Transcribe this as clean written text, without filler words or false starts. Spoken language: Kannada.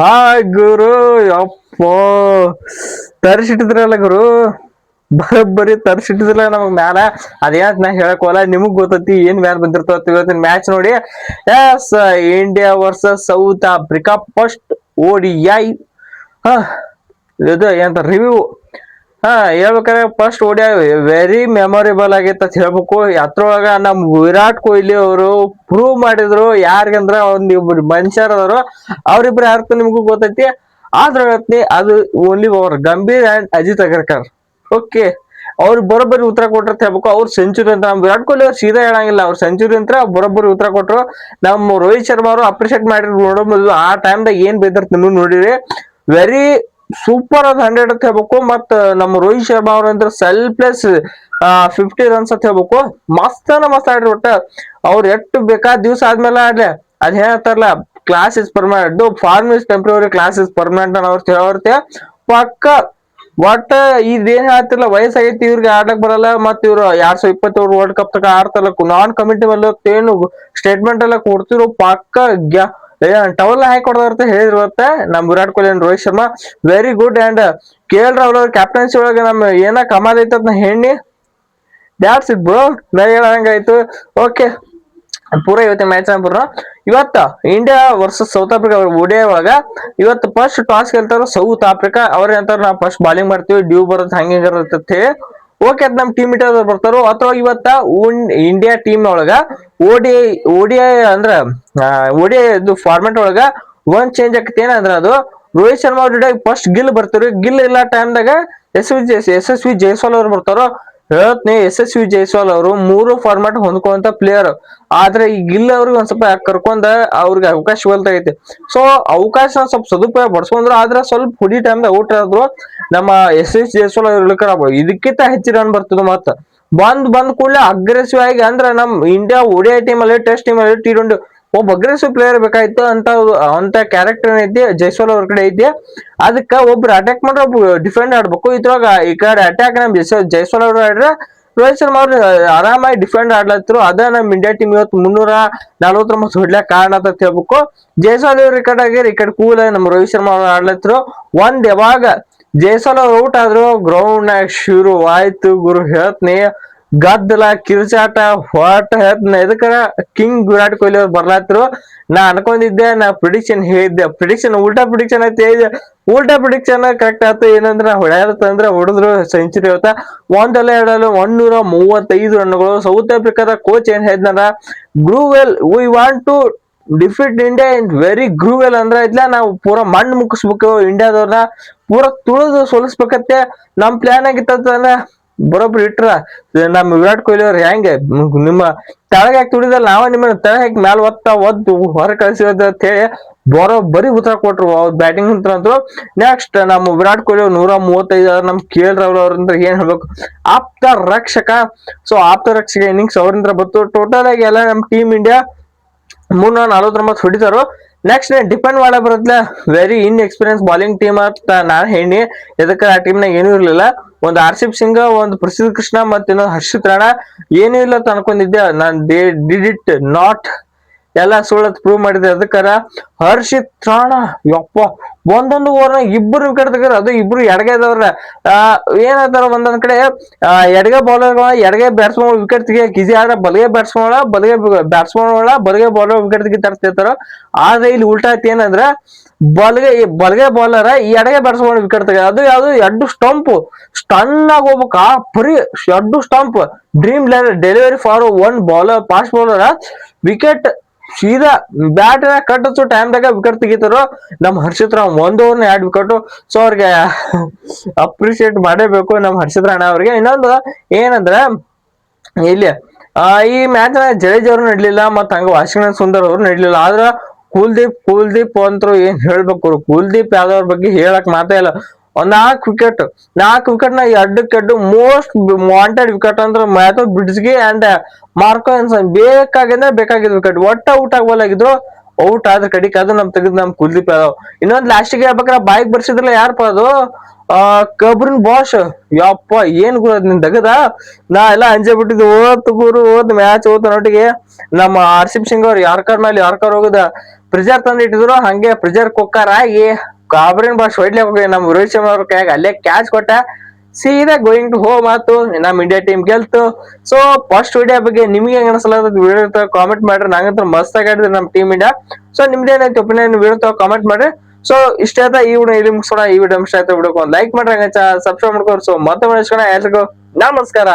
ಹಾಯ್ ಗುರು. ಯಪ್ಪ, ತರಿಸಿಟ್ಟಿದ್ರಲ್ಲ ಗುರು. ಬರೀ ತರಿಸಿಟ್ಟಿದ್ರಲ್ಲ ನಮಗ್ ಮ್ಯಾಲ. ಅದೇನ್ ನಾ ಹೇಳಕ್ ಹೋಗಲ್ಲ, ನಿಮಗ್ ಗೊತ್ತೈತಿ ಏನ್ ಮ್ಯಾಲ ಬಂದಿರ್ತಾವ ಇವತ್ತಿನ ಮ್ಯಾಚ್ ನೋಡಿ. Yes, India versus South Africa first ODI. ಹ ಇದು ಏನಂತ ರಿವ್ಯೂ. ಹೇಳ್ಬೇಕಾದ್ರೆ ಫಸ್ಟ್ ODI ವೆರಿ ಮೆಮೊರೇಬಲ್ ಆಗೈತೆ ಅಂತ ಹೇಳ್ಬೇಕು. ಅದ್ರೊಳಗ ನಮ್ ವಿರಾಟ್ ಕೊಹ್ಲಿ ಅವರು ಪ್ರೂವ್ ಮಾಡಿದ್ರು ಯಾರಿಗಂದ್ರ ಒಂದಿಬ್ರು ಮನುಷ್ಯರದವರು. ಅವ್ರಿಬ್ರು ಯಾರ್ತ ನಿಮ್ಗೂ ಗೊತ್ತೈತಿ. ಆದ್ರ ಅದು only over Gambhir and Ajit Agarkar. Okay, ಅವ್ರು ಬರೋಬ್ಬರಿ ಉತ್ತರ ಕೊಟ್ರ ಅಂತ ಹೇಳ್ಬೇಕು. ಅವ್ರು ಸೆಂಚುರಿ ಅಂತ ನಮ್ ವಿರಾಟ್ ಕೊಹ್ಲಿ ಅವ್ರು ಸೀದಾ ಹೇಳಂಗಿಲ್ಲ, ಅವ್ರು ಸೆಂಚುರಿ ಅಂತ ಬರೋಬ್ಬರಿ ಉತ್ತರ ಕೊಟ್ರು. ನಮ್ಮ ರೋಹಿತ್ ಶರ್ಮಾ ಅವರು ಅಪ್ರಿಶಿಯೇಟ್ ಮಾಡಿದ್ರು ನೋಡೋದು. ಆ ಟೈಮ್ದಾಗ ಏನ್ ಬೇದಾರ್ತ ನೀವು ನೋಡಿರಿ. ವೆರಿ ಸೂಪರ್ ಅದ್ 100 ಅಂತ ಹೇಳ್ಬೇಕು. ಮತ್ ನಮ್ಮ ರೋಹಿತ್ ಶರ್ಮಾ ಅವ್ರಂದ್ರ ಸೆಲ್ಫ್ಲೆಸ್ 50 ರನ್ಸ್ ಅಂತ ಹೇಳ್ಬೇಕು. ಮಸ್ತ್ ಆಡ್ರಿ. ಒಟ್ಟ ಅವ್ರು ಎಷ್ಟು ಬೇಕಾದ ದಿವ್ಸ ಆದ್ಮೇಲೆ ಆಡ್ಲಿ, ಅದ್ ಹೇಳ್ತಾರಲ್ಲ, class is permanent, form is temporary, class is permanent ಅವ್ರು ಹೇಳೋರ್ತೆ ಪಕ್ಕ. ಒಟ್ಟ ಇದೇನ್ ಹೇಳ್ತಿರ್ಲ, ವಯಸ್ಸಾಗೈತಿ ಇವ್ರಿಗೆ ಆಡಕ್ ಬರಲ್ಲ, ಮತ್ ಇವ್ರು 2027 ವರ್ಲ್ಡ್ ಕಪ್ ತಕ ಆಡ್ತಾರ ನಾನ್ ಕಮಿಟಿ ಮೇಲೆ ಏನು ಸ್ಟೇಟ್ಮೆಂಟ್ ಎಲ್ಲ ಕೊಡ್ತಿರೋ ಪಕ್ಕ. ಟವಲ್ ಹಾಕಿ ಕೊಡೋರ್ತ ಹೇಳಿರ್ವತ್ತ ನಮ್ Virat Kohli and Rohit Sharma. Very good. And KL Rahul ಅವ್ರ ಕ್ಯಾಪ್ಟನ್ಸಿ ಒಳಗೆ ನಮ್ ಏನ ಕಮಾಲ್ ಐತತ್ ನಾ ಹೇಳಿ. ದ್ಯಾಟ್ಸ್ ಇಟ್ ಬ್ರೋ, ನಾ ಹೇಳಂಗಾಯ್ತು. ಓಕೆ, ಪೂರ ಇವತ್ತಿನ ಮ್ಯಾಚ್ ಬರೋ. ಇವತ್ತ India versus South Africa ODI ಒಳಗ ಇವತ್ತು ಫಸ್ಟ್ ಟಾಸ್ ಗೆಲ್ತಾರ ಸೌತ್ ಆಫ್ರಿಕಾ. ಅವ್ರ ಅಂತಾರ ನಾವು ಫಸ್ಟ್ ಬಾಲಿಂಗ್ ಮಾಡ್ತೀವಿ, ಡ್ಯೂ ಬರೋದ್ ಹಂಗೆ ಇರತ್ತೆ. ಓಕೆ, ಅದ್ ನಮ್ ಟೀಮ್ ಇಟ್ ಬರ್ತಾರೋ. ಅಥವಾ ಇವತ್ತ ಇಂಡಿಯಾ ಟೀಮ್ ಒಳಗ ODI ಅಂದ್ರ ODI ಇದು ಫಾರ್ಮೆಟ್ ಒಳಗ ಒಂದ್ ಚೇಂಜ್ ಆಕತಿ. ಏನಂದ್ರ ಅದು ರೋಹಿತ್ ಶರ್ಮಾ ಅವ್ರ ಫಸ್ಟ್ ಗಿಲ್ ಬರ್ತಾರ. ಗಿಲ್ ಇಲ್ಲ ಟೈಮ್ದಾಗ SSV ಜೈಸ್ವಾಲ್ ಅವ್ರು ಬರ್ತಾರೋ. ಹೇಳ್ತನಿ, SSV ಜೈಸ್ವಾಲ್ ಅವರು 3 ಫಾರ್ಮ್ಯಾಟ್ ಹೊಂದ್ಕೊಂತ ಪ್ಲೇಯರ್. ಆದ್ರೆ ಈ ಗಿಲ್ ಅವ್ರಿಗೆ ಒಂದ್ ಸ್ವಲ್ಪ ಕರ್ಕೊಂಡ ಅವ್ರಿಗೆ ಅವಕಾಶ ಸಿಗಲ್ತಾಗೈತಿ. ಸೊ ಅವಕಾಶ ಸ್ವಲ್ಪ ಸದುಪಯೋಗ ಬಡ್ಸ್ಕೊಂಡ್ರು. ಆದ್ರೆ ಸ್ವಲ್ಪ ಹುಡಿ ಟೈಮ್ ಔಟ್ ಆದ್ರು. ನಮ್ಮ SSV ಜೈಸ್ವಾಲ್ ಅವ್ರು ಇದಕ್ಕಿಂತ ಹೆಚ್ಚು ರನ್ ಬರ್ತದ. ಮತ್ತ ಬಂದ್ ಕೂಡಲೇ ಅಗ್ರೆಸಿವ್ ಆಗಿ, ಅಂದ್ರೆ ನಮ್ ಇಂಡಿಯಾ ODI ಟೀಮ್ ಅಲ್ಲಿ, ಟೆಸ್ಟ್ ಟೀಮ್ ಅಲ್ಲಿ, T20 ಒಬ್ಬ ಅಗ್ರೆಸಿವ್ ಪ್ಲೇಯರ್ ಬೇಕಾಯ್ತು ಅಂತ ಕ್ಯಾರೆಕ್ಟರ್ ಐತಿ ಜೈಸ್ವಾಲ್ ಅವ್ರ ಕಡೆ ಐತಿ. ಅದಕ್ಕ ಒಬ್ರು ಅಟ್ಯಾಕ್ ಮಾಡ್ರ, ಒಬ್ರು ಡಿಫೆಂಡ್ ಆಡ್ಬೇಕು. ಇದ್ರಾಗ ಈ ಕಡೆ ಅಟ್ಯಾಕ್ ನಮ್ ಜೈಸ್ವಾಲ್ ಅವ್ರು ಆಡ್ರ, ರೋಹಿತ್ ಶರ್ಮಾ ಅವ್ರು ಆರಾಮಾಗಿ ಡಿಫೆಂಡ್ ಆಡ್ಲತ್ರು. ಅದ ನಮ್ ಇಂಡಿಯಾ ಟೀಮ್ ಇವತ್ತು 349 ಹೊಡ್ಲಿಕ್ ಕಾರಣ ಅಂತ ಹೇಳ್ಬೇಕು. ಜೈಸ್ವಾಲ್ ಅವ್ರ ಈ ಕಡೆ ಆಗ್ಯಾರ, ಈ ಕಡೆ ಕೂಲ್ ನಮ್ ರೋಹಿತ್ ಶರ್ಮಾ ಅವ್ರು ಆಡ್ಲತ್ರು. ಯಾವಾಗ ಜೈಸ್ವಾಲ್ ಅವ್ರು ಔಟ್ ಆದ್ರು, ಗ್ರೌಂಡ್ ನಾಗ ಶುರು ಆಯ್ತು ಗುರು. ಹೇಳ್ತನಿ, ಗದ್ದಲ ಕಿರ್ಚಾಟ ಹೊಟ್ ಹೇಳ್ತನ. ಎದಕ್ಕರ ಕಿಂಗ್ ವಿರಾಟ್ ಕೊಹ್ಲಿ ಅವ್ರು ಬರ್ಲಾತ್ರು. ನಾ ಅನ್ಕೊಂಡಿದ್ದೆ, ನಾ ಪ್ರಿಡಿಕ್ಷನ್ ಹೇಳಿದ್ದೆ, ಉಲ್ಟಾ ಪ್ರಿಡಿಕ್ಷನ್ ಅಂತ ಹೇಳಿದೆ. ಉಲ್ಟಾ ಪ್ರಿಡಿಕ್ಷನ್ ಕರೆಕ್ಟ್ ಆಯ್ತು. ಏನಂದ್ರ ಹೊಡ್ಯಾರಂದ್ರ ಹೊಡೆದ್ರು ಸೆಂಚುರಿ ಅವತ್ತ. ಒಂದಲ್ಲ ಎರಡಲ್ಲ 135 ರನ್ಗಳು. ಸೌತ್ ಆಫ್ರಿಕಾದ ಕೋಚ್ ಏನ್ ಹೇಳಿದ್ನಾರ, grovel we want to defeat India in very grovel ಅಂದ್ರ ಇದ್ಲ, ನಾವು ಪೂರ ಮಣ್ಣು ಮುಗಿಸ್ಬೇಕು ಇಂಡಿಯಾದವ್ರನ್ನ, ಪೂರ ತುಳಿದು ಸೋಲಿಸ್ಬೇಕತ್ತೆ ನಮ್ ಪ್ಲಾನ್ ಆಗಿತ್ತ. ಬರೋಬ್ರು ಇಟ್ರ ನಮ್ ವಿರಾಟ್ ಕೊಹ್ಲಿ ಅವ್ರು ಹೆಂಗೆ ನಿಮ್ಮ ತೆಳಗ ಹಾಕಿ ತುಳಿದಲ್ಲ, ನಾವ ನಿಮ್ಮನ್ನ ತೆಳಗ ಹಾಕಿ ಮ್ಯಾಲ ಒದ್ದು ಹೊರ ಕಳಿಸಿದ ಅಂತ ಹೇಳಿ ಬರೀ ಉತ್ತರ ಕೊಟ್ರು ಅವ್ರ ಬ್ಯಾಟಿಂಗ್ ಅಂತಂದ್ರು. ನೆಕ್ಸ್ಟ್ ನಮ್ ವಿರಾಟ್ ಕೊಹ್ಲಿ 135. ನಮ್ KL ರಾಹುಲ್ ಅವ್ರಂದ್ರ ಏನ್ ಹೇಳ್ಬೇಕು, ಆಪ್ತ ರಕ್ಷಕ. ಸೊ ಆಪ್ತ ರಕ್ಷಕ ಇನ್ನಿಂಗ್ಸ್ ಅವ್ರಿಂದ ಬತ್ತು. ಟೋಟಲ್ ಆಗಿ ಎಲ್ಲ ನಮ್ ಟೀಮ್ ಇಂಡಿಯಾ 349 ಹೊಡಿತಾರು. ನೆಕ್ಸ್ಟ್ ಡಿಪೆಂಡ್ ಮಾಡ ಬರತ್ಲ, very in experience bowling team ಅಂತ ನಾನ್ ಹೇಳಿ. ಇದಕ್ಕೆ ಆ ಟೀಮ್ ನಾಗ ಏನೂ ಇರ್ಲಿಲ್ಲ. ಒಂದು RCB ಸಿಂಗ್, ಒಂದು ಪ್ರಸಿದ್ಧ ಕೃಷ್ಣ, ಮತ್ತೆ ಇನ್ನೊಂದು ಹರ್ಷಿತ್ ರಾಣಾ. ಏನೂ ಇಲ್ಲ ಅಂತ ಅನ್ಕೊಂಡಿದ್ದೆ ನಾನ್. ಡಿಡ್ ಇಟ್ ನಾಟ್, ಎಲ್ಲ ಸುಳ್ಳತ್ ಪ್ರೂವ್ ಮಾಡಿದೆ. ಅದಕ್ಕಾರ ಹರ್ಷಿತ್ ರಾಣಾ ಯಪ್ಪ ಒಂದೊಂದು ಓವರ್ ಇಬ್ರು ವಿಕೆಟ್ ತೆಗ್ಯಾರ. ಅದು ಇಬ್ರು ಎಡಗೈದವ್ರ. ಏನಂತಾರ ಒಂದೊಂದ್ ಕಡೆ ಎಡಗೈ ಬೌಲರ್ ಎಡಗೈ ಬ್ಯಾಟ್ಸ್ಮನ್ ವಿಕೆಟ್ ತೆಗಿಯಕ್ ಈಸಿ, ಆದ್ರೆ ಬಲಗೈ ಬಲಗೈ ಬೌಲರ್ ವಿಕೆಟ್ ತೆಗಿತಾರ. ಆದ್ರೆ ಇಲ್ಲಿ ಉಲ್ಟಾ ಐತಿ. ಏನಂದ್ರ ಬಲಗೈ ಬೌಲರ್ ಎಡಗೈ ಬ್ಯಾಟ್ಸ್ಮನ್ ವಿಕೆಟ್ ತೆಗ. ಅದು ಯಾವ್ದು ಎಡ್ಡು ಸ್ಟನ್ ಆಗಿ ಹೋಗ್ಬೇಕ, ಬರೀ ಎಡ್ಡು stump. Dream delivery for one bowler, fast bowler. Wicket ಸೀದಾ ಬ್ಯಾಟ್ ಕಟ್ಟಿಸೋ ಟೈಮ್ದಾಗ ವಿಕೆಟ್ ತೆಗಿತಾರ ನಮ್ Harshit Rana. 1 over 2 wicket. So ಅವ್ರಿಗೆ ಅಪ್ರಿಶಿಯೇಟ್ ಮಾಡೇಬೇಕು ನಮ್ ಹರ್ಷಿತ್ ರಾಣಾ ಅವ್ರಿಗೆ. ಇನ್ನೊಂದು ಏನಂದ್ರ, ಇಲ್ಲಿ ಈ ಮ್ಯಾಚ್ ಜಡೇಜಾ ಅವರು ನಡ್ಲಿಲ್ಲ, ಮತ್ ಹಂಗ ವಾಷಿಂಗ್ಟನ್ ಸುಂದರ್ ಅವರು ನಡ್ಲಿಲ್ಲ. ಆದ್ರ ಕುಲ್ದೀಪ್ ಅಂತರು ಏನ್ ಹೇಳ್ಬೇಕು. ಕುಲ್ದೀಪ್ ಯಾದವ್ ಅವ್ರ ಬಗ್ಗೆ ಹೇಳಕ್ ಮಾತೇ ಇಲ್ಲ. 4 ವಿಕೆಟ್ ನ ಎಡ್ಡಕ್ಕೆಡ್ಡು ಮೋಸ್ಟ್ ವಾಂಟೆಡ್ ವಿಕೆಟ್ ಅಂದ್ರೆ ಮ್ಯಾಥ್ಯೂ ಬ್ರಿಡ್ಜ್ಗೆ ಅಂಡ್ ಮಾರ್ಕೋ ಎನ್ಸನ್ ಬೇಕಾಗಿದ್ ವಿಕೆಟ್. ಒಟ್ಟ ಔಟ್ ಆಗ್ಬೋಲಾಗಿದ್ರು, ಔಟ್ ಆದ್ರ ಕಡಿಕ್ ಅದು ನಮ್ ಕುಲ್ದೀಪ್ ಯಾದವ್. ಇನ್ನೊಂದ್ ಲಾಸ್ಟಿಗೆ ಹೇಳ್ಬೇಕಾರ, ಬಾಯಿಗೆ ಬರ್ಸಿದ್ರಲ್ಲ ಯಾರಪ್ಪ ಅದು, ಕಬ್ರಿನ್ ಬಾಷ್. ಯಪ್ಪ ಏನ್ ಗುರು ನಿನ್ ತೆಗದ. ನಾ ಎಲ್ಲ ಅಂಜೆ ಬಿಟ್ಟಿದ್ದು ಓದ್ ಮ್ಯಾಚ್ ನೊಟ್ಟಿಗೆ. ನಮ್ಮ RCB ಸಿಂಗ್ ಅವ್ರು ಯಾರ್ಕರ್ ಹೋಗುದ ಪ್ರಿಜರ್ ತಂದ್ ಇಟ್ಟಿದ್ರು, ಹಂಗೆ ಪ್ರಿಜರ್ ಕುಕ್ಕರ್ ಆಗಿ ಗಾಬ್ರಿನ್ ಬಾಷ್ ಹೊಡ್ಲಿಕ್ಕೆ ಹೋಗಿ ನಮ್ ರೋಹಿತ್ ಶರ್ಮಾ ಅವ್ರ ಕೈಯಾಗ ಅಲ್ಲೇ ಕ್ಯಾಚ್ ಕೊಟ್ಟ. ಸೀದಾ ಗೋಯಿಂಗ್ ಟು ಹೋಮ್ ಆತು, ನಮ್ ಇಂಡಿಯಾ ಟೀಮ್ ಗೆಲ್ತು. ಸೊ ಫಸ್ಟ್ ವಿಡಿಯೋ ಬಗ್ಗೆ ನಿಮ್ಗೆ ಹೆಂಗ ಅನ್ಸಲ್ಲ ವಿಡಿಯೋ ಕಾಮೆಂಟ್ ಮಾಡ್ರಿ. ನಂಗಂತ ಮಸ್ತ್ ಆಡಿದ್ರಿ ನಮ್ ಟೀಮ್ ಇಂಡಿಯಾ. ಸೊ ನಿಮ್ದೇನೈತಿ ಒಪಿನಿಯನ್ ವಿಡಿಯೋ ಕಾಮೆಂಟ್ ಮಾಡ್ರಿ. ಸೊ ಇಷ್ಟ ಆಯ್ತಾ ಈ ವಿಡಿಯೋ ಇಲ್ಲಿ ಮುಗಿಸೋಣ. ಈ ವಿಡಿಯೋ ಇಷ್ಟ ಆಯ್ತಾ ವಿಡಿಯೋ ಒಂದು ಲೈಕ್ ಮಾಡ್ರಿ, ಸಬ್ಸ್ಕ್ರೈಬ್ ಮಾಡ್ಕೋರಿ. ಸೊ ಮತ್ತೆ ಎಲ್ರಿಗೂ ನಮಸ್ಕಾರ.